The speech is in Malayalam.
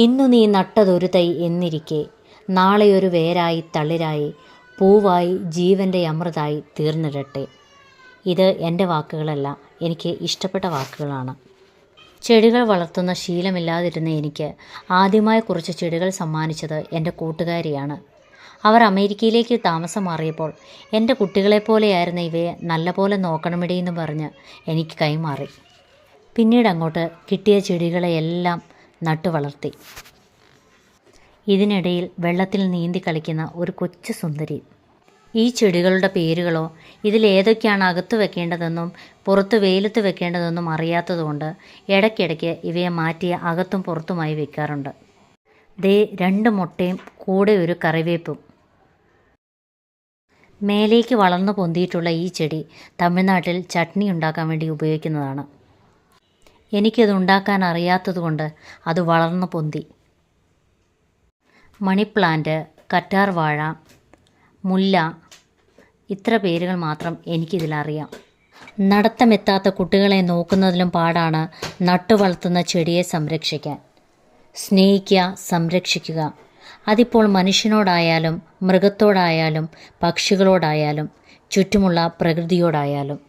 ഇന്നു നീ നട്ടതൊരു തൈ എന്നിരിക്കെ നാളെയൊരു വേരായി തളിരായി പൂവായി ജീവൻ്റെ അമൃതായി തീർന്നിടട്ടെ. ഇത് എൻ്റെ വാക്കുകളല്ല, എനിക്ക് ഇഷ്ടപ്പെട്ട വാക്കുകളാണ്. ചെടികൾ വളർത്തുന്ന ശീലമില്ലാതിരുന്ന എനിക്ക് ആദ്യമായി കുറച്ച് ചെടികൾ സമ്മാനിച്ചത് എൻ്റെ കൂട്ടുകാരിയാണ്. അവർ അമേരിക്കയിലേക്ക് താമസം മാറിയപ്പോൾ എൻ്റെ കുട്ടികളെപ്പോലെയായിരുന്ന ഇവയെ നല്ലപോലെ നോക്കണമെടീന്ന് പറഞ്ഞ് എനിക്ക് കൈമാറി. പിന്നീട് അങ്ങോട്ട് കിട്ടിയ ചെടികളെയെല്ലാം നട്ടു വളർത്തി. ഇതിനിടയിൽ വെള്ളത്തിൽ നീന്തി കളിക്കുന്ന ഒരു കൊച്ചു സുന്ദരി. ഈ ചെടികളുടെ പേരുകളോ ഇതിലേതൊക്കെയാണ് അകത്ത് വെക്കേണ്ടതെന്നും പുറത്ത് വെയിലത്ത് വെക്കേണ്ടതെന്നും അറിയാത്തതുകൊണ്ട് ഇടയ്ക്കിടയ്ക്ക് ഇവയെ മാറ്റി അകത്തും പുറത്തുമായി വെക്കാറുണ്ട്. ദേ 2 മുട്ടയും കൂടെ ഒരു കറിവേപ്പും. മേലേക്ക് വളർന്നു പൊന്തിയിട്ടുള്ള ഈ ചെടി തമിഴ്നാട്ടിൽ ചട്നി ഉണ്ടാക്കാൻ വേണ്ടി ഉപയോഗിക്കുന്നതാണ്. എനിക്കത് ഉണ്ടാക്കാൻ അറിയാത്തതുകൊണ്ട് അത് വളർന്നു പൊന്തി. മണിപ്ലാന്റ്, കറ്റാർ വാഴ, മുല്ല, ഇത്ര പേരുകൾ മാത്രം എനിക്കിതിലറിയാം. നടത്തമെത്താത്ത കുട്ടികളെ നോക്കുന്നതിലും പാടാണ് നട്ടു വളർത്തുന്ന ചെടിയെ സംരക്ഷിക്കാൻ. സ്നേഹിക്കുക, സംരക്ഷിക്കുക. അതിപ്പോൾ മനുഷ്യനോടായാലും മൃഗത്തോടായാലും പക്ഷികളോടായാലും ചുറ്റുമുള്ള പ്രകൃതിയോടായാലും.